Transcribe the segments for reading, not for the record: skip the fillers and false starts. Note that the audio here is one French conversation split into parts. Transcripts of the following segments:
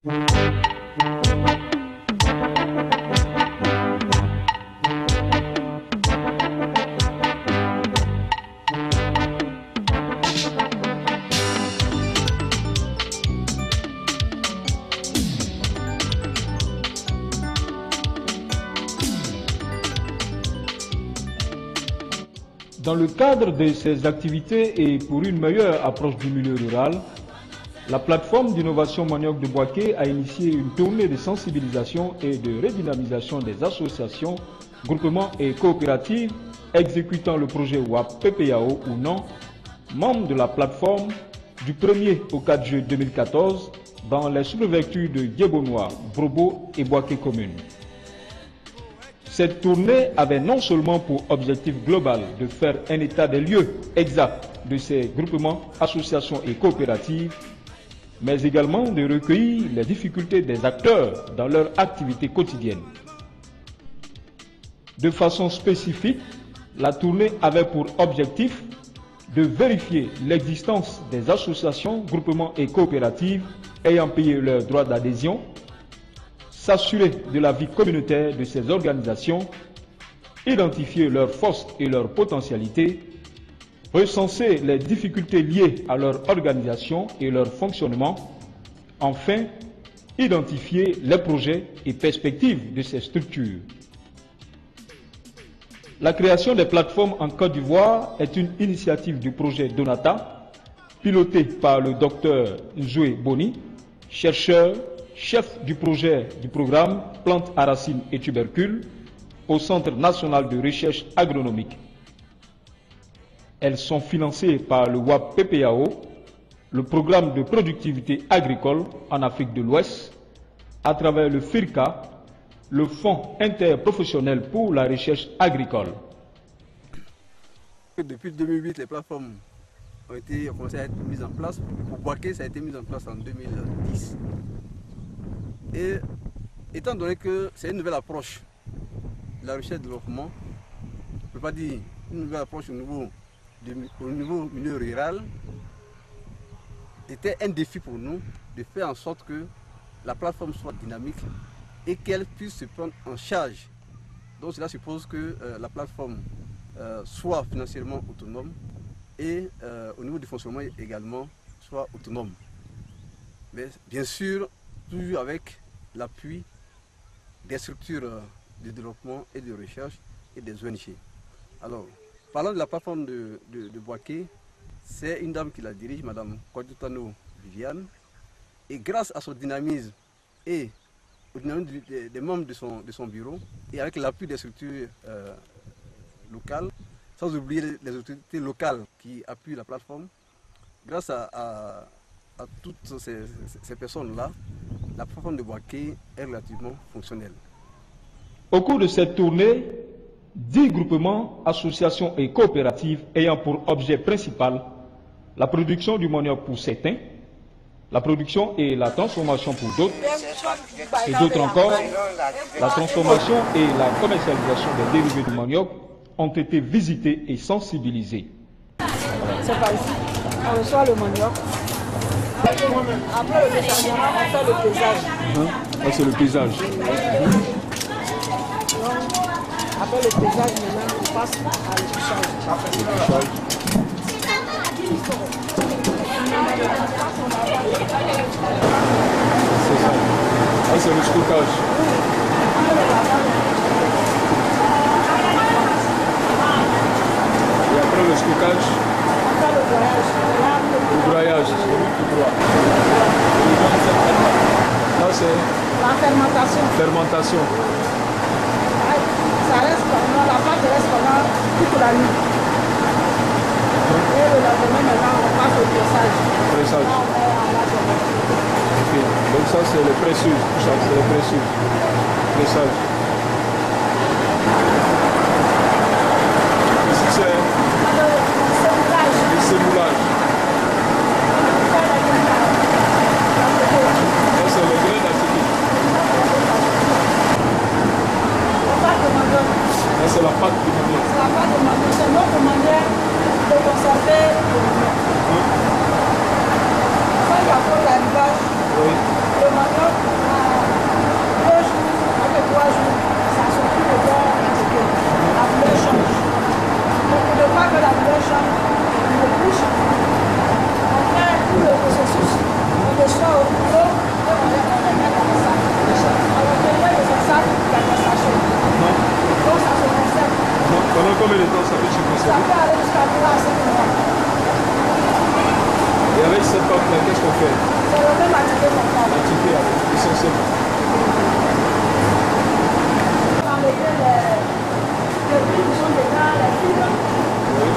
Dans le cadre de ces activités et pour une meilleure approche du milieu rural, la plateforme d'innovation manioc de Boaké a initié une tournée de sensibilisation et de redynamisation des associations, groupements et coopératives exécutant le projet WAP PPAO ou non, membres de la plateforme du 1er au 4 juillet 2014 dans les sous-préfectures de Diebonois, Brobo et Boaké commune. Cette tournée avait non seulement pour objectif global de faire un état des lieux exact de ces groupements, associations et coopératives, mais également de recueillir les difficultés des acteurs dans leur activité quotidienne. De façon spécifique, la tournée avait pour objectif de vérifier l'existence des associations, groupements et coopératives ayant payé leurs droits d'adhésion, s'assurer de la vie communautaire de ces organisations, identifier leurs forces et leurs potentialités, recenser les difficultés liées à leur organisation et leur fonctionnement, enfin, identifier les projets et perspectives de ces structures. La création des plateformes en Côte d'Ivoire est une initiative du projet Donata, piloté par le docteur Nzoué Boni, chercheur, chef du projet du programme Plantes à racines et tubercules au Centre national de recherche agronomique. Elles sont financées par le WAP PPAO, le programme de productivité agricole en Afrique de l'Ouest, à travers le FIRCA, le Fonds interprofessionnel pour la recherche agricole. Depuis 2008, les plateformes ont commencé à être mises en place. Pour Boaké, ça a été mis en place en 2010. Et étant donné que c'est une nouvelle approche de la recherche et développement, je ne peux pas dire une nouvelle approche au niveau milieu rural, c'était un défi pour nous de faire en sorte que la plateforme soit dynamique et qu'elle puisse se prendre en charge. Donc cela suppose que la plateforme soit financièrement autonome et au niveau du fonctionnement également soit autonome. Mais bien sûr, toujours avec l'appui des structures de développement et de recherche et des ONG. Alors, parlant de la plateforme de Boaké, c'est une dame qui la dirige, Madame Kwadjoutano Viviane, et grâce à son dynamisme et au dynamisme des membres de son bureau, et avec l'appui des structures locales, sans oublier les autorités locales qui appuient la plateforme, grâce à toutes ces personnes-là, la plateforme de Boaké est relativement fonctionnelle. Au cours de cette tournée, 10 groupements, associations et coopératives ayant pour objet principal la production du manioc pour certains, la production et la transformation pour d'autres, et d'autres encore, la transformation et la commercialisation des dérivés du manioc ont été visités et sensibilisés. C'est par ici, on reçoit le manioc. Après le déchargement, on fait le pesage. Ça c'est le pesage. Après le pesage, maintenant, on passe à l'épluchage. C'est ça. Ça c'est le stockage. Et après le stockage, Après le broyage. le broyage, c'est tout droit. Là c'est La fermentation. fermentation. Ça reste pendant, la pâte reste pendant toute la nuit. Et le lendemain, maintenant, on passe au pressage. Pressage. Là, on met en la journée. Ok. Donc ça c'est le pressure. Ça c'est le pressure. Pressage. Ici c'est le sémoulage. Ça c'est le grain d'acide. Ça c'est la pâte de manioc. C'est la pâte de manioc. C'est notre manière de conserver le manioc. Quand il y a trop d'arrivage, le manioc combien de temps ça peut se Ça conserver? peut aller jusqu'à 3 à 5 mois. Et avec cette pâte-là, qu'est-ce qu'on fait? C'est le même activité qu'on fait. L'activité essentiellement. On a enlevé les débris qui sont dedans, les fibres. Oui.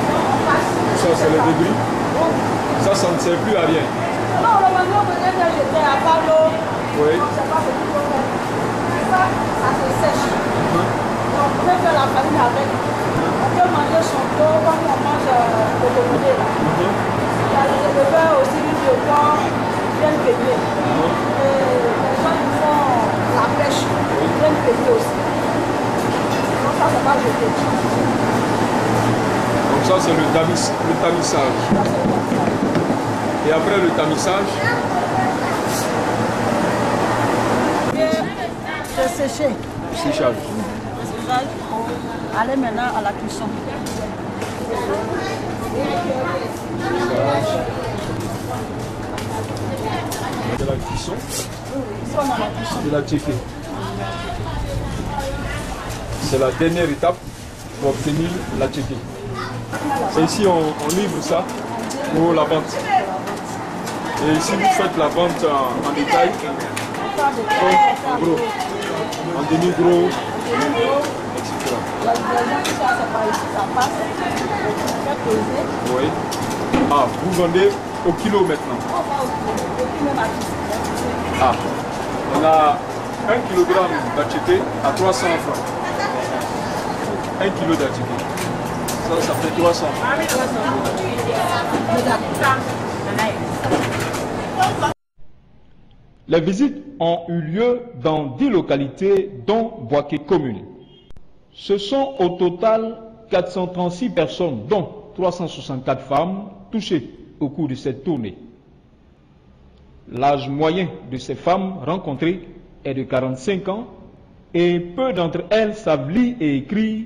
Donc on passe. Ça, c'est le débris. Ça ne sert plus à rien. Non, le manioc peut être jeté à part l'eau. Oui. On ne sait pas ce qu'il faut faire. Ça se sèche. Donc on peut faire la farine avec. On peut manger son dos comme on mange le tomodé là. Il y a les éleveurs aussi du porc qui viennent payer. Et les gens qui font la pêche viennent payer aussi. Donc ça, c'est pas jeté. Donc ça, c'est le tamissage. Et après le tamissage, C'est séché. séchage. Allez maintenant à la cuisson. De la cuisson, Ici, on a la cuisson. de la tchéké. C'est la dernière étape pour obtenir la tchéké. Et ici, on livre ça pour la vente. Et ici, vous faites la vente en détail, en gros, en demi-gros, etc. La livraison, ça, c'est par ici, ça passe. On fait peser. Oui. Ah, vous vendez au kilo maintenant. On va au kilo. Et puis même à cuisson. Ah, on a 1 kg d'attiqué à 300 francs. 1 kg d'attiqué. Ça fait 300 francs. Les visites ont eu lieu dans 10 localités, dont Boaké commune. Ce sont au total 436 personnes, dont 364 femmes, touchées au cours de cette tournée. L'âge moyen de ces femmes rencontrées est de 45 ans et peu d'entre elles savent lire et écrire,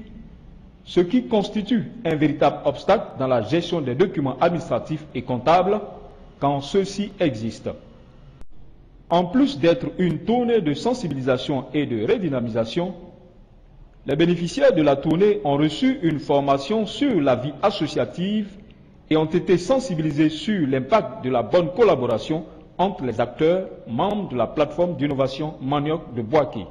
ce qui constitue un véritable obstacle dans la gestion des documents administratifs et comptables quand ceux-ci existent. En plus d'être une tournée de sensibilisation et de redynamisation, les bénéficiaires de la tournée ont reçu une formation sur la vie associative et ont été sensibilisés sur l'impact de la bonne collaboration entre les acteurs membres de la plateforme d'innovation Manioc de Boaké.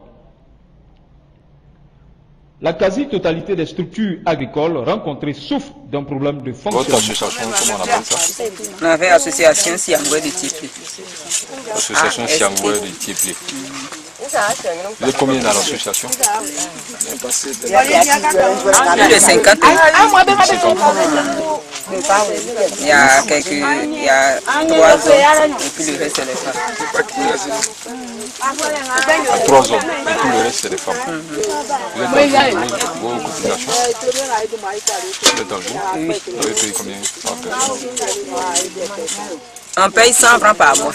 La quasi-totalité des structures agricoles rencontrées souffrent d'un problème de fonctionnement. Votre association, comment on appelle ça? On avait l'association Siangoué de Tipli. L'association Siangoué de Tipli. Vous êtes combien dans l'association? Plus de 50. Il y a 3 hommes et puis le reste c'est les femmes. 3 hommes et tout le reste c'est des femmes. Vous êtes dans vos cotisations? Vous êtes dans le jour? Vous avez payé combien par personne? On paye 100 francs par mois.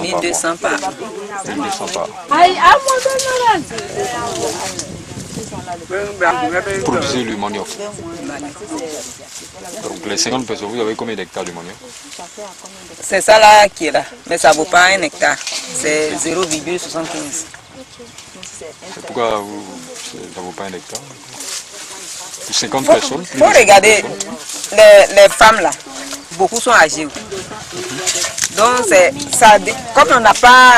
1200 par mois. 1200 par. Produisez le manioc. Donc les 50 personnes, vous avez combien d'hectares de manioc? C'est ça là qui est là. Mais ça ne vaut pas 1 hectare. C'est 0,75. Pourquoi ça ne vaut pas 1 hectare? Pour 50 personnes? Il faut regarder les femmes là. Beaucoup sont âgées. Donc, ça, comme on n'a pas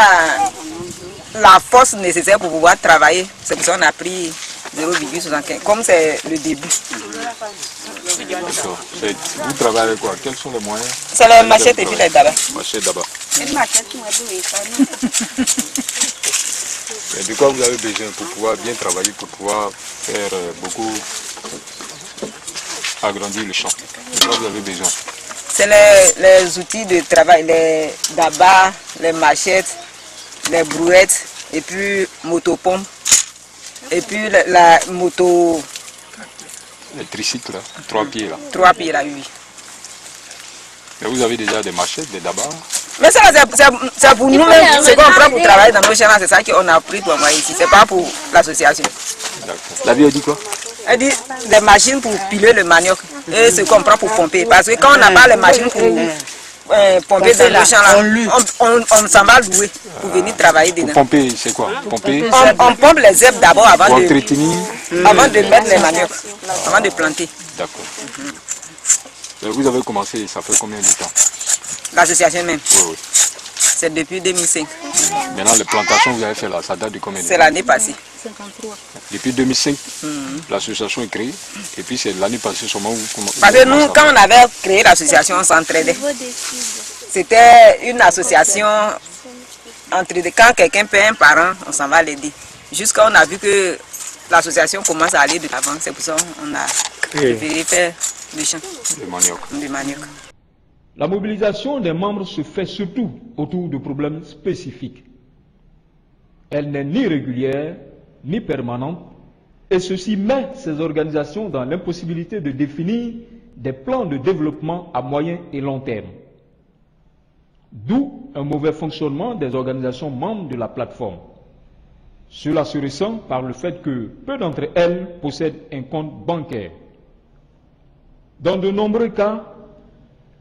la force nécessaire pour pouvoir travailler, c'est pour ça qu'on a pris 0,75. Comme c'est le début. D'accord. Vous travaillez avec quoi? Quels sont les moyens? C'est les machettes et puis les dabas. Machettes d'abord. Et de quoi vous avez besoin pour pouvoir bien travailler, pour pouvoir faire beaucoup agrandir le champ? De quoi vous avez besoin? C'est les outils de travail, les dabas, les machettes, les brouettes, et puis motopompe, et puis la moto... Les tricycles, là, 3 pieds là. 3 pieds là, oui. Mais vous avez déjà des machettes, des dabas? Mais ça, c'est pour nous-mêmes, c'est qu'on prend pour travailler dans nos champs, c'est ça qu'on a pris pour moi ici, c'est pas pour l'association. D'accord. La vie a dit quoi? Elle dit des machines pour piler le manioc et ce qu'on prend pour pomper. Parce que quand on n'a pas les machines pomper dans le champ là. On s'en va louer pour venir travailler dedans. Pomper, c'est quoi? Pomper? On pompe les herbes d'abord avant de mettre les maniocs, avant de planter. D'accord. Vous avez commencé, ça fait combien de temps? L'association même? Oui. C'est depuis 2005. Maintenant, les plantations que vous avez fait là, ça date de combien de temps? C'est l'année passée. 53. Depuis 2005, l'association est créée. Et puis c'est l'année passée seulement où vous Parce que nous, quand on avait créé l'association, on s'entraidait. C'était une association entraidée. Quand quelqu'un paie un parent, on s'en va l'aider. Jusqu'à on a vu que l'association commence à aller de l'avant. C'est pour ça qu'on a préféré faire le champ. Du manioc. La mobilisation des membres se fait surtout autour de problèmes spécifiques. Elle n'est ni régulière, ni permanente, et ceci met ces organisations dans l'impossibilité de définir des plans de développement à moyen et long terme. D'où un mauvais fonctionnement des organisations membres de la plateforme. Cela se ressent par le fait que peu d'entre elles possèdent un compte bancaire. Dans de nombreux cas,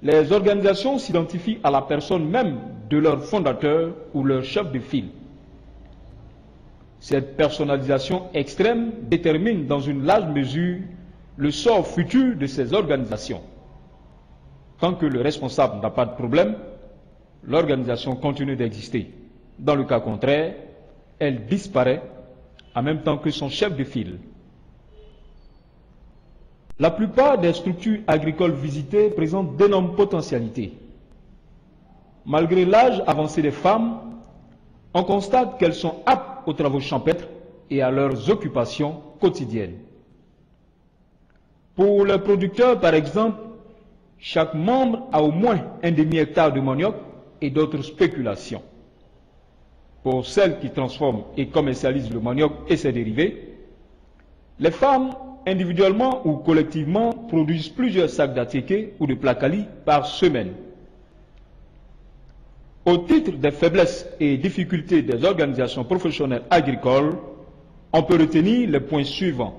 les organisations s'identifient à la personne même de leur fondateur ou leur chef de file. Cette personnalisation extrême détermine dans une large mesure le sort futur de ces organisations. Tant que le responsable n'a pas de problème, l'organisation continue d'exister. Dans le cas contraire, elle disparaît en même temps que son chef de file. La plupart des structures agricoles visitées présentent d'énormes potentialités. Malgré l'âge avancé des femmes, on constate qu'elles sont aptes aux travaux champêtres et à leurs occupations quotidiennes. Pour les producteurs, par exemple, chaque membre a au moins un demi-hectare de manioc et d'autres spéculations. Pour celles qui transforment et commercialisent le manioc et ses dérivés, les femmes, individuellement ou collectivement, produisent plusieurs sacs d'attiqué ou de placali par semaine. Au titre des faiblesses et difficultés des organisations professionnelles agricoles, on peut retenir les points suivants.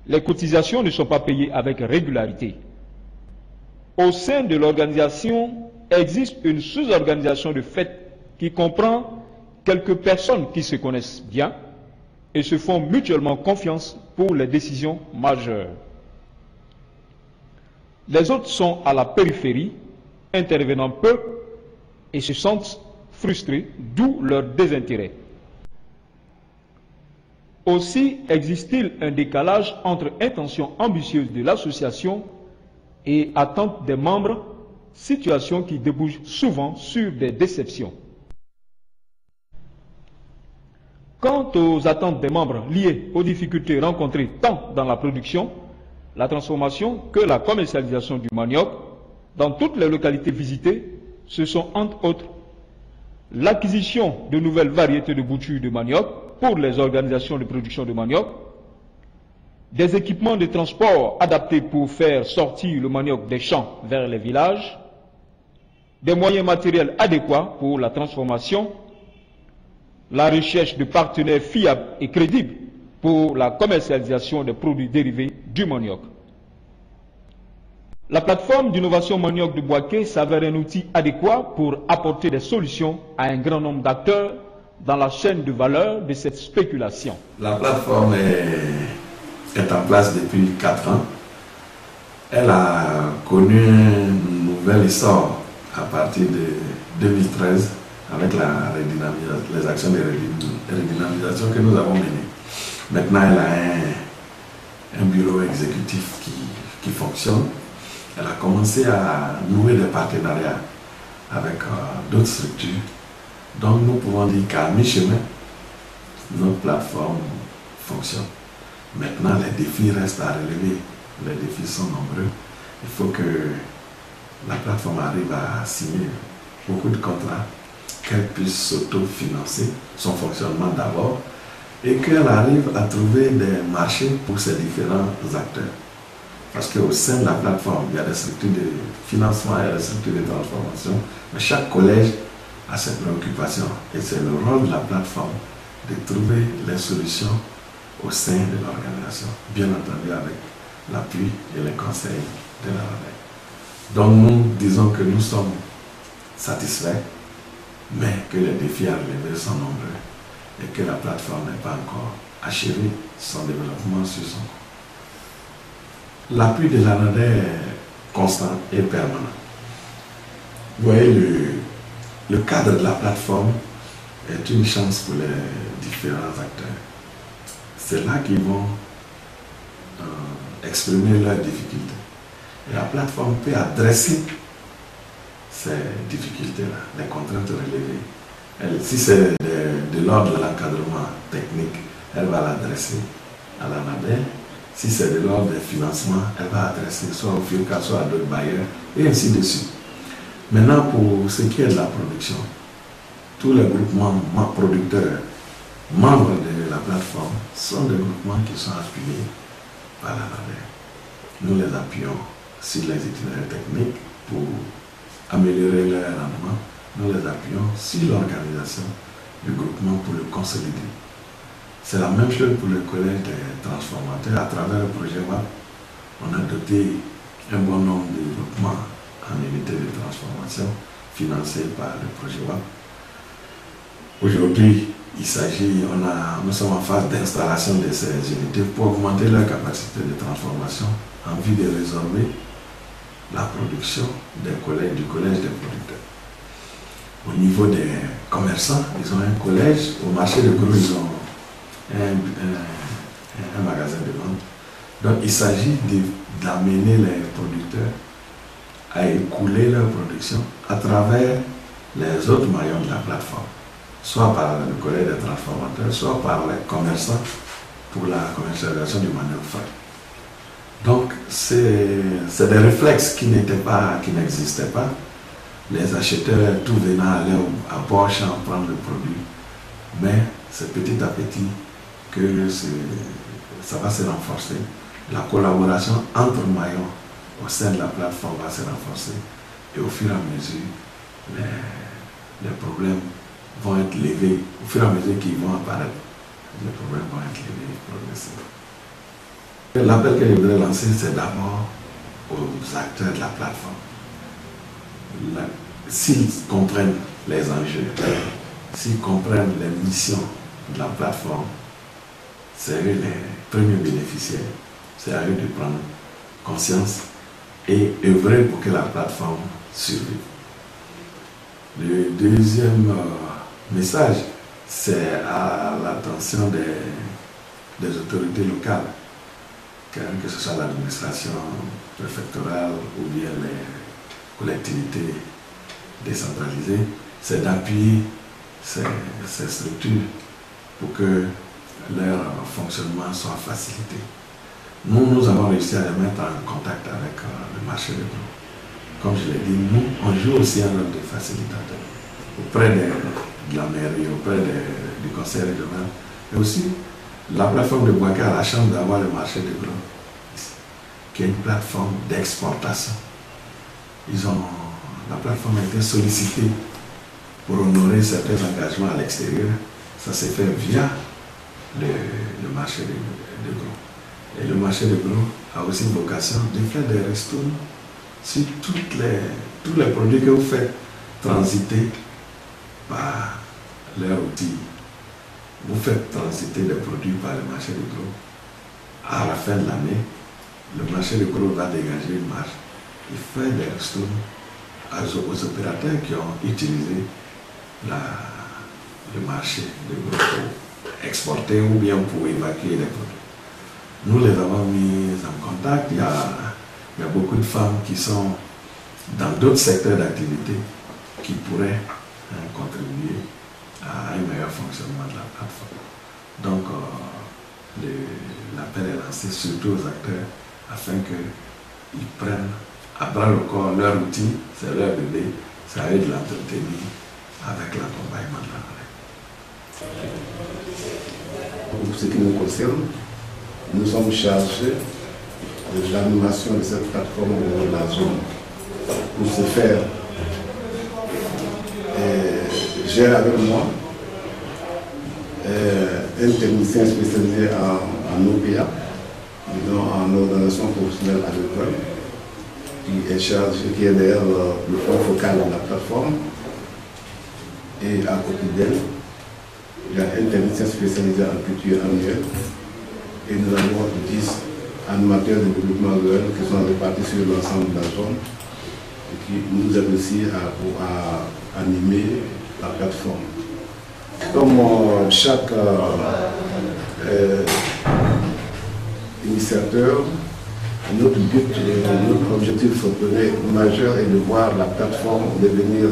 Les cotisations ne sont pas payées avec régularité. Au sein de l'organisation, existe une sous-organisation de fait qui comprend quelques personnes qui se connaissent bien et se font mutuellement confiance pour les décisions majeures. Les autres sont à la périphérie, intervenant peu et se sentent frustrés, d'où leur désintérêt. Aussi existe-t-il un décalage entre intentions ambitieuses de l'association et attentes des membres, situation qui débouche souvent sur des déceptions. Quant aux attentes des membres liées aux difficultés rencontrées tant dans la production, la transformation que la commercialisation du manioc, dans toutes les localités visitées, ce sont entre autres l'acquisition de nouvelles variétés de boutures de manioc pour les organisations de production de manioc, des équipements de transport adaptés pour faire sortir le manioc des champs vers les villages, des moyens matériels adéquats pour la transformation, la recherche de partenaires fiables et crédibles pour la commercialisation des produits dérivés du manioc. La plateforme d'innovation manioc de Bouaké s'avère un outil adéquat pour apporter des solutions à un grand nombre d'acteurs dans la chaîne de valeur de cette spéculation. La plateforme est en place depuis 4 ans. Elle a connu un nouvel essor à partir de 2013 avec les actions de redynamisation que nous avons menées. Maintenant, elle a un bureau exécutif qui fonctionne. Elle a commencé à nouer des partenariats avec d'autres structures. Donc nous pouvons dire qu'à mi-chemin, notre plateforme fonctionne. Maintenant, les défis restent à relever. Les défis sont nombreux. Il faut que la plateforme arrive à signer beaucoup de contrats, qu'elle puisse s'autofinancer son fonctionnement d'abord et qu'elle arrive à trouver des marchés pour ses différents acteurs. Parce qu'au sein de la plateforme, il y a des structures de financement, il y a des structures de transformation, mais chaque collège a ses préoccupations. Et c'est le rôle de la plateforme de trouver les solutions au sein de l'organisation, bien entendu avec l'appui et les conseils de la RADEC. Donc nous disons que nous sommes satisfaits, mais que les défis à relever sont nombreux et que la plateforme n'est pas encore achevée son développement sur son compte. L'appui de l'ANADER est constant et permanent. Vous voyez, le cadre de la plateforme est une chance pour les différents acteurs. C'est là qu'ils vont exprimer leurs difficultés. Et la plateforme peut adresser ces difficultés-là, les contraintes relevées. Si c'est de l'ordre de l'encadrement technique, elle va l'adresser à l'ANADER. Si c'est de l'ordre des financements, elle va adresser soit au FIOCA, soit à d'autres bailleurs, et ainsi de suite. Maintenant, pour ce qui est de la production, tous les groupements producteurs, membres de la plateforme, sont des groupements qui sont appuyés par l'ANADER. Nous les appuyons sur les itinéraires techniques pour améliorer leur rendement. Nous les appuyons sur l'organisation du groupement pour le consolider. C'est la même chose pour le collège des transformateurs. À travers le projet WAP, on a doté un bon nombre de groupements en unité de transformation financés par le projet WAP. Aujourd'hui, il s'agit, nous sommes en phase d'installation de ces unités pour augmenter leur capacité de transformation en vue de résorber la production du collège des producteurs. Au niveau des commerçants, ils ont un collège. Au marché de gros, ils ont un magasin de vente. Donc il s'agit d'amener les producteurs à écouler leur production à travers les autres maillons de la plateforme, soit par le collège des transformateurs, soit par les commerçants pour la commercialisation du manioc frais. Donc c'est des réflexes qui n'existaient pas. Les acheteurs, tout venant aller à Borchamp prendre le produit. Mais c'est petit à petit que ça va se renforcer. La collaboration entre maillons au sein de la plateforme va se renforcer. Et au fur et à mesure, les problèmes vont être levés. Au fur et à mesure qu'ils vont apparaître, les problèmes vont être levés progressivement. L'appel que je voudrais lancer, c'est d'abord aux acteurs de la plateforme. S'ils comprennent les enjeux, s'ils comprennent les missions de la plateforme, c'est eux les premiers bénéficiaires. C'est à eux de prendre conscience et œuvrer pour que la plateforme survive. Le deuxième message, c'est à l'attention des autorités locales, que ce soit l'administration préfectorale ou bien les collectivités décentralisées, c'est d'appuyer ces structures pour que leur fonctionnement soit facilité. Nous avons réussi à les mettre en contact avec le marché de gros. Comme je l'ai dit, nous, on joue aussi un rôle de facilitateur auprès de la mairie, auprès du conseil régional. Et aussi, la plateforme de Bouaké a la chance d'avoir le marché de gros, qui est une plateforme d'exportation. La plateforme a été sollicitée pour honorer certains engagements à l'extérieur. Ça s'est fait via le marché de gros. Et le marché de gros a aussi vocation de faire des restos sur tous les produits que vous faites transiter par leurs outils. Vous faites transiter des produits par le marché de gros. À la fin de l'année, le marché de gros va dégager une marge. Il fait des restos aux opérateurs qui ont utilisé le marché de gros pour exporter ou bien pour évacuer les produits. Nous les avons mis en contact. Il y a beaucoup de femmes qui sont dans d'autres secteurs d'activité qui pourraient contribuer à un meilleur fonctionnement de la plateforme. Donc, l'appel est lancé surtout aux acteurs afin qu'ils prennent à bras le corps leur outil, c'est leur bébé, c'est à eux de l'entretenir avec l'accompagnement de la relève. Pour ce qui nous concerne, nous sommes chargés de l'animation de cette plateforme au niveau de la zone. Pour ce faire, j'ai avec moi un technicien spécialisé en OPA, en organisation professionnelle agricole, qui est chargé, qui est d'ailleurs le point focal de la plateforme. Et à côté d'elle, il y a un technicien spécialisé en culture annuelle. Et nous avons 10 animateurs de développement rural qui sont répartis sur l'ensemble de la zone et qui nous aident aussi à animer la plateforme. Comme chaque initiateur, notre but, notre objectif majeur est de voir la plateforme devenir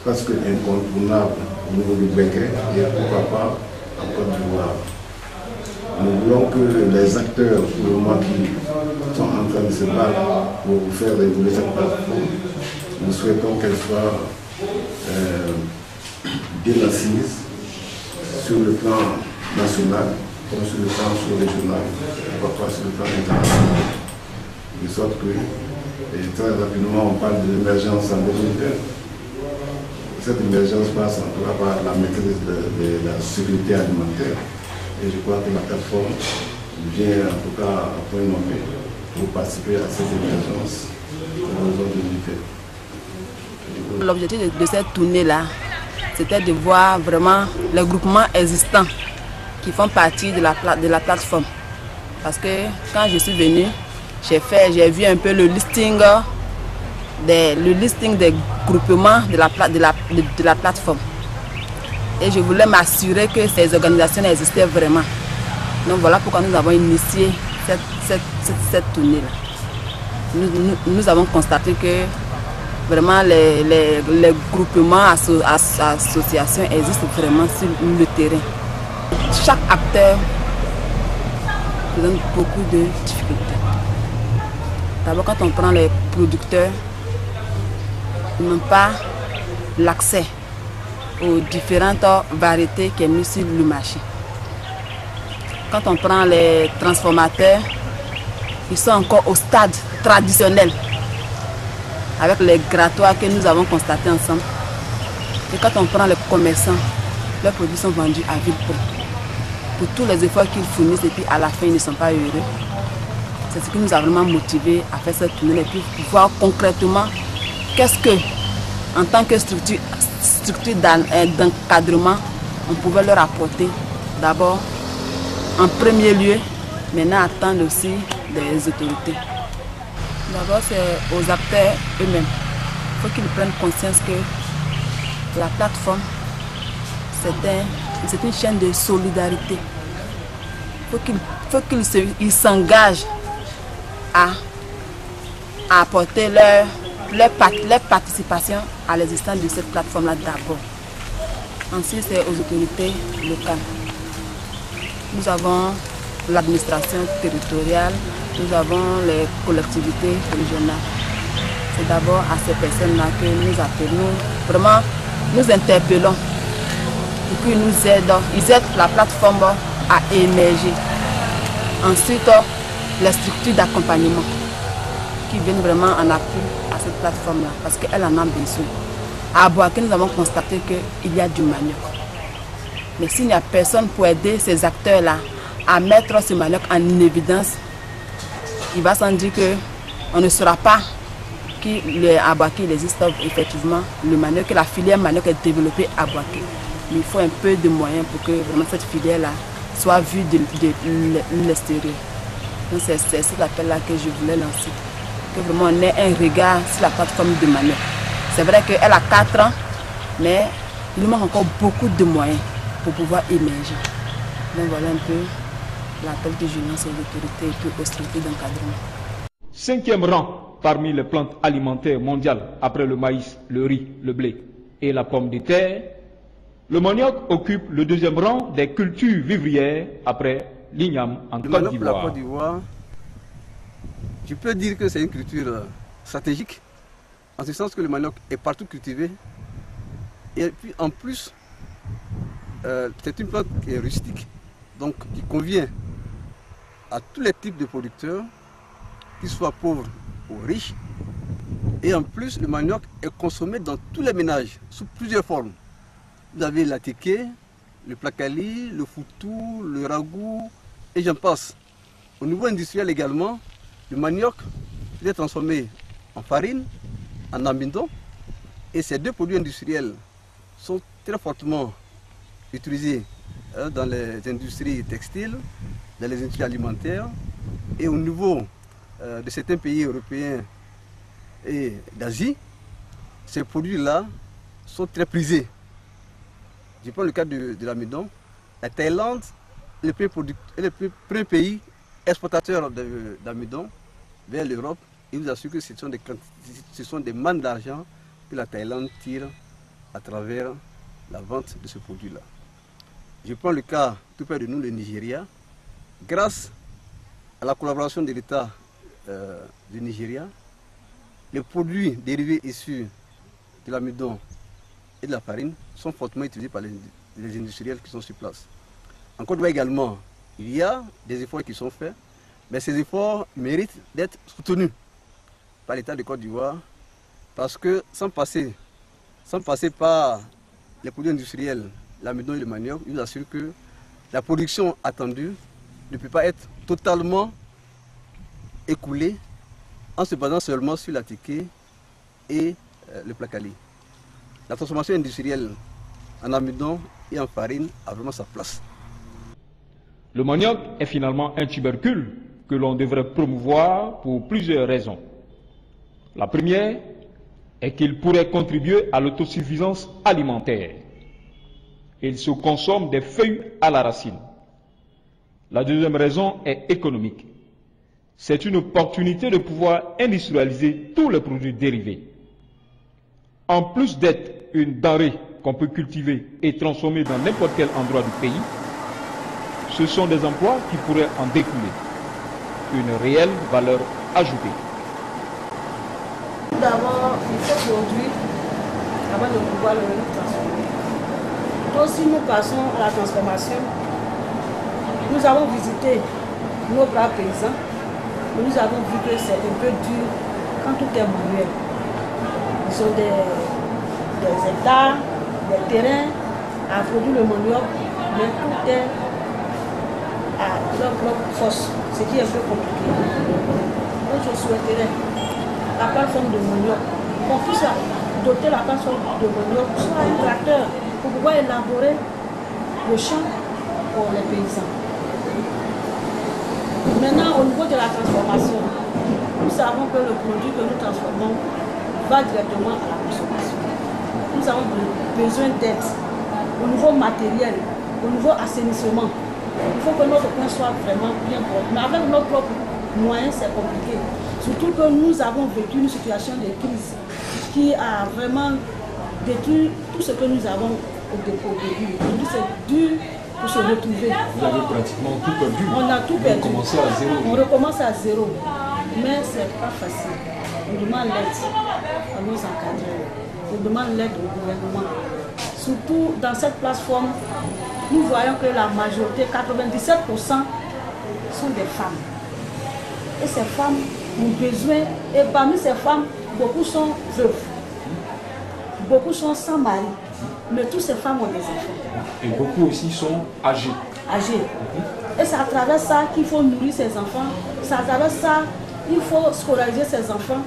presque incontournable au niveau du Béguin et pourquoi pas en Côte d'Ivoire. Nous voulons que les acteurs, pour le moment, qui sont en train de se battre pour faire évoluer cette plateforme, nous souhaitons qu'elle soit bien assise sur le plan national, comme sur le plan régional, pourquoi pas sur le plan international. De sorte que, et très rapidement, on parle de l'émergence en 2020. Cette émergence passe en tout cas par la maîtrise de la sécurité alimentaire. Et je crois que la plateforme vient en tout cas à point nommé pour participer à cette émergence dans le zone de l'IFE. L'objectif de cette tournée-là, c'était de voir vraiment les groupements existants qui font partie de la plateforme. Parce que quand je suis venue, j'ai vu un peu le listing des groupements de la plateforme. Et je voulais m'assurer que ces organisations existaient vraiment. Donc voilà pourquoi nous avons initié cette tournée-là. Nous avons constaté que vraiment les groupements, associations existent vraiment sur le terrain. Chaque acteur présente beaucoup de difficultés. D'abord, quand on prend les producteurs, ils n'ont pas l'accès aux différentes variétés qui sont mises sur le marché. Quand on prend les transformateurs, ils sont encore au stade traditionnel avec les grattoirs que nous avons constatés ensemble. Et quand on prend les commerçants, leurs produits sont vendus à vil prix. Pour tous les efforts qu'ils fournissent et puis à la fin ils ne sont pas heureux. C'est ce qui nous a vraiment motivés à faire cette tournée et puis voir concrètement qu'est-ce que, en tant que structure d'encadrement, on pouvait leur apporter d'abord en premier lieu, maintenant attendre aussi des autorités. D'abord c'est aux acteurs eux-mêmes. Il faut qu'ils prennent conscience que la plateforme c'est une chaîne de solidarité. Il faut qu'ils s'engagent à apporter leur participation à l'existence de cette plateforme-là d'abord. Ensuite, c'est aux autorités locales. Nous avons l'administration territoriale, nous avons les collectivités régionales. C'est d'abord à ces personnes-là que nous appelons, vraiment nous interpellons pour qu'ils nous aident. Ils aident la plateforme à émerger. Ensuite, les structures d'accompagnement qui viennent vraiment en appui à cette plateforme-là parce qu'elle en a besoin. À Aboaké, nous avons constaté qu'il y a du manioc. Mais s'il n'y a personne pour aider ces acteurs-là à mettre ce manioc en évidence, il va sans dire qu'on ne saura pas qu'à Aboaké il existe effectivement le manioc, que la filière manioc est développée à Aboaké. Mais il faut un peu de moyens pour que vraiment cette filière-là soit vue de l'extérieur. Donc c'est cet appel-là que je voulais lancer. Que vraiment on ait un regard sur la plateforme de manioc. C'est vrai qu'elle a 4 ans, mais il nous manque encore beaucoup de moyens pour pouvoir émerger. Donc voilà un peu l'appel que je lance aux autorités et puis aux structures d'encadrement. 5e rang parmi les plantes alimentaires mondiales après le maïs, le riz, le blé et la pomme de terre, le manioc occupe le 2e rang des cultures vivrières après l'igname en Côte d'Ivoire. Je peux dire que c'est une culture stratégique, en ce sens que le manioc est partout cultivé. Et puis en plus, c'est une plante qui est rustique, donc qui convient à tous les types de producteurs, qu'ils soient pauvres ou riches. Et en plus, le manioc est consommé dans tous les ménages, sous plusieurs formes. Vous avez l'atiké, le placali, le foutou, le ragout, et j'en passe. Au niveau industriel également, le manioc est transformé en farine, en amidon. Et ces deux produits industriels sont très fortement utilisés dans les industries textiles, dans les industries alimentaires et au niveau de certains pays européens et d'Asie. Ces produits-là sont très prisés. Je prends le cas de l'amidon. La Thaïlande est le premier pays exportateur d'amidon vers l'Europe. Il vous assure que ce sont des mannes d'argent que la Thaïlande tire à travers la vente de ce produit-là. Je prends le cas tout près de nous, le Nigeria. Grâce à la collaboration de l'État du Nigeria, les produits dérivés issus de l'amidon et de la farine sont fortement utilisés par les industriels qui sont sur place. En Côte d'Ivoire également, il y a des efforts qui sont faits, mais ces efforts méritent d'être soutenus par l'État de Côte d'Ivoire, parce que sans passer par les produits industriels, l'amidon et le manioc, il nous assure que la production attendue ne peut pas être totalement écoulée en se basant seulement sur la tiquée et le placali. La transformation industrielle en amidon et en farine a vraiment sa place. Le manioc est finalement un tubercule que l'on devrait promouvoir pour plusieurs raisons. La première est qu'il pourrait contribuer à l'autosuffisance alimentaire. Il se consomme des feuilles à la racine. La deuxième raison est économique. C'est une opportunité de pouvoir industrialiser tous les produits dérivés. En plus d'être une denrée qu'on peut cultiver et transformer dans n'importe quel endroit du pays, ce sont des emplois qui pourraient en découler. Une réelle valeur ajoutée. D'abord, il faut produire avant de pouvoir le transformer. Donc, si nous passons à la transformation, nous avons visité nos braves paysans. Nous avons vu que c'est un peu dur quand tout est manuel. Ils ont des hectares, des terrains à produire le manioc, mais tout est à leur propre force, ce qui est un peu compliqué. Donc je souhaiterais la plateforme de manioc, qu'on puisse doter la plateforme de manioc sur un tracteur pour pouvoir élaborer le champ pour les paysans. Maintenant, au niveau de la transformation, nous savons que le produit que nous transformons va directement à la consommation. Nous avons besoin d'aide au niveau matériel, au niveau assainissement. Il faut que notre coin soit vraiment bien propre. Mais avec nos propres moyens, c'est compliqué. Surtout que nous avons vécu une situation de crise qui a vraiment détruit tout ce que nous avons au début. Aujourd'hui, c'est dur pour se retrouver. Vous avez pratiquement tout perdu. On a tout perdu. On recommence à zéro. On recommence à zéro. Mais ce n'est pas facile. On demande l'aide à nos encadreurs. On demande l'aide au gouvernement. Surtout dans cette plateforme, nous voyons que la majorité, 97%, sont des femmes. Et ces femmes ont besoin, et parmi ces femmes, beaucoup sont veuves. Beaucoup sont sans mari. Mais toutes ces femmes ont des enfants. Et beaucoup aussi sont âgées. Âgées. Et c'est à travers ça qu'il faut nourrir ses enfants. C'est à travers ça qu'il faut scolariser ses enfants.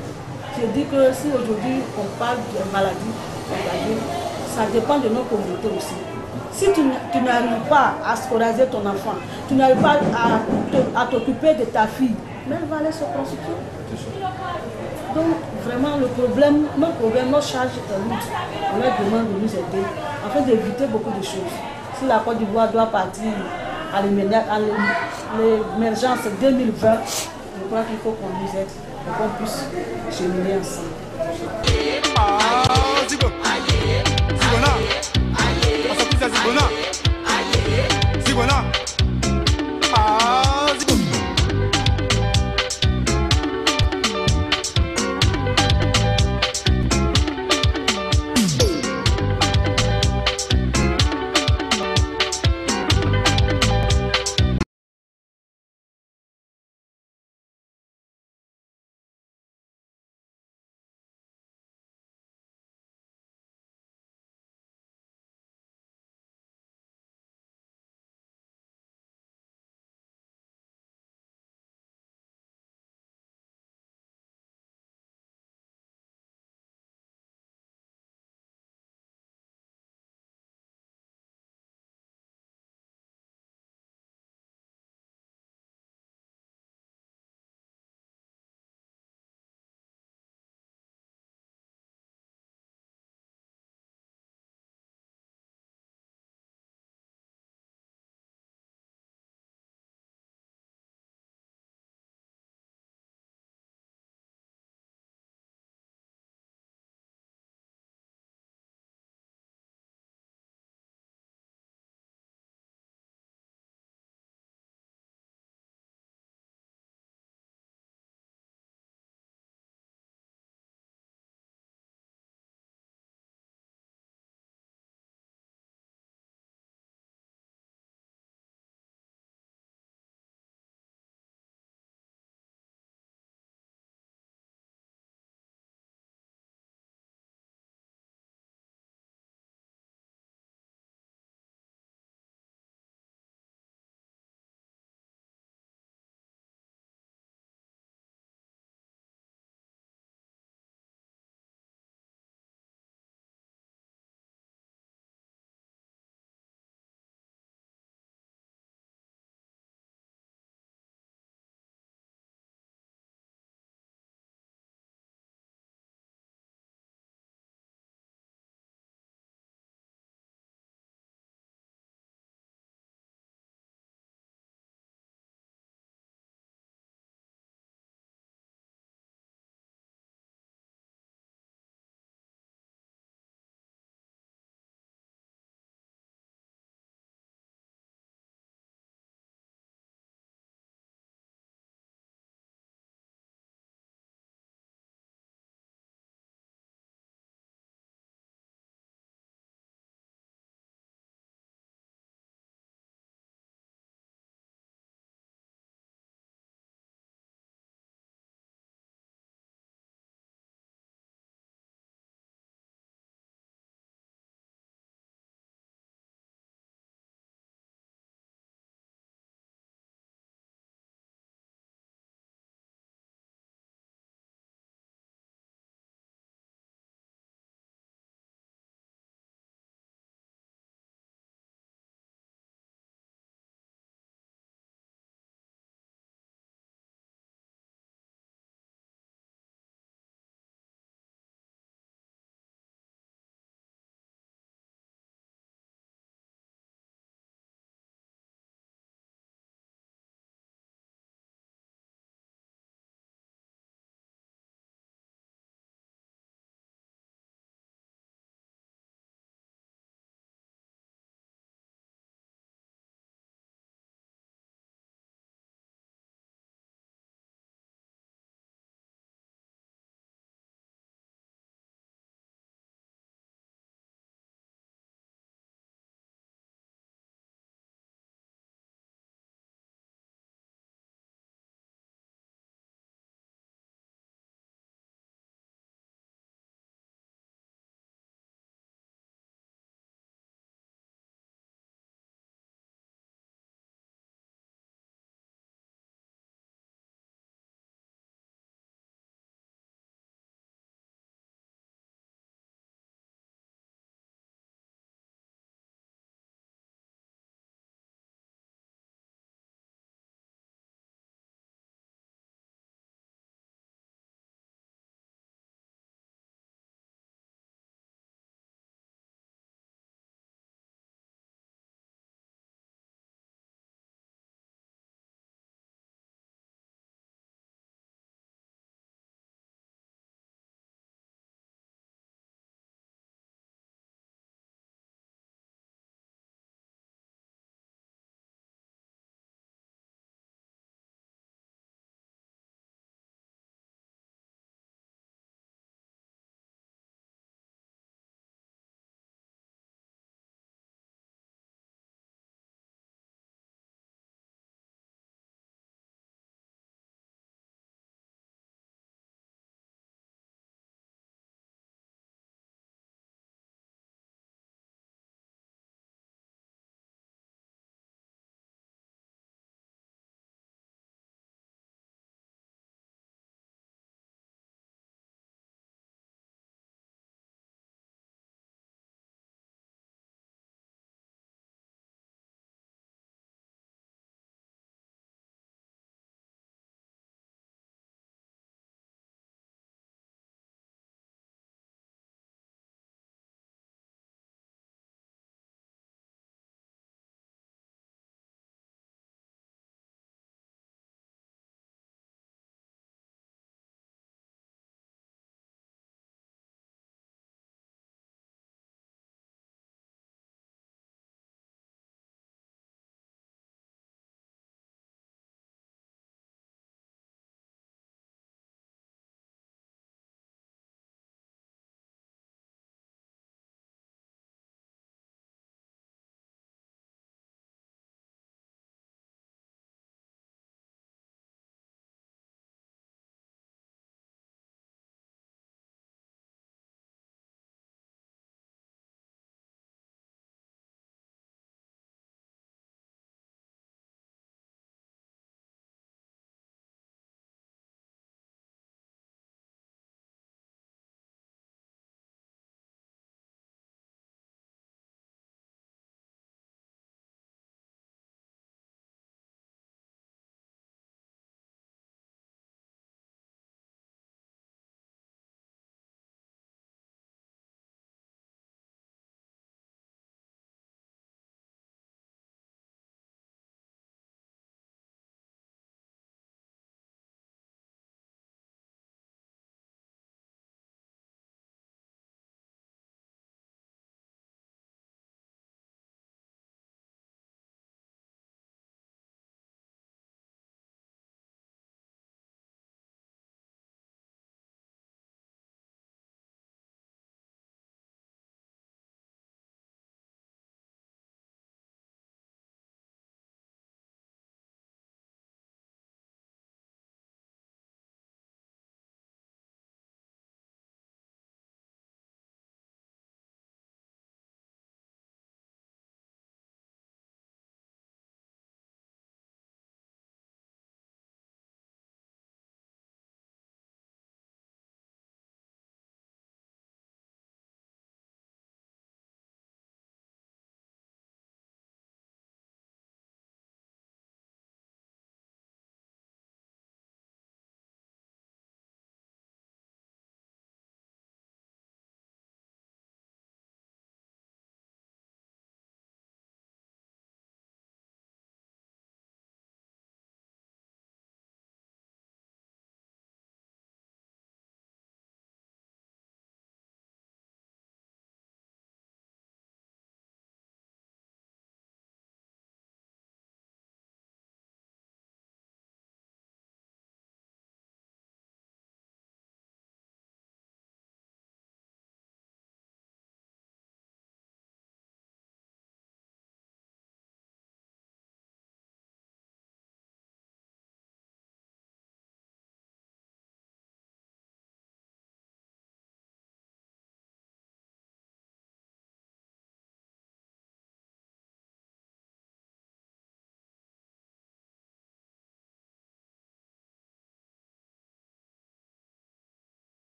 Je dis que si aujourd'hui on parle de maladies, ça dépend de nos communautés aussi. Si tu n'arrives pas à scolariser ton enfant, tu n'arrives pas à t'occuper de ta fille, mais elle va aller se prostituer. Donc vraiment le problème, notre charge est lourde. On leur demande de nous aider afin d'éviter beaucoup de choses. Si la Côte d'Ivoire doit partir à l'émergence 2020, je crois qu'il faut qu'on nous aide et qu'on puisse cheminer ensemble.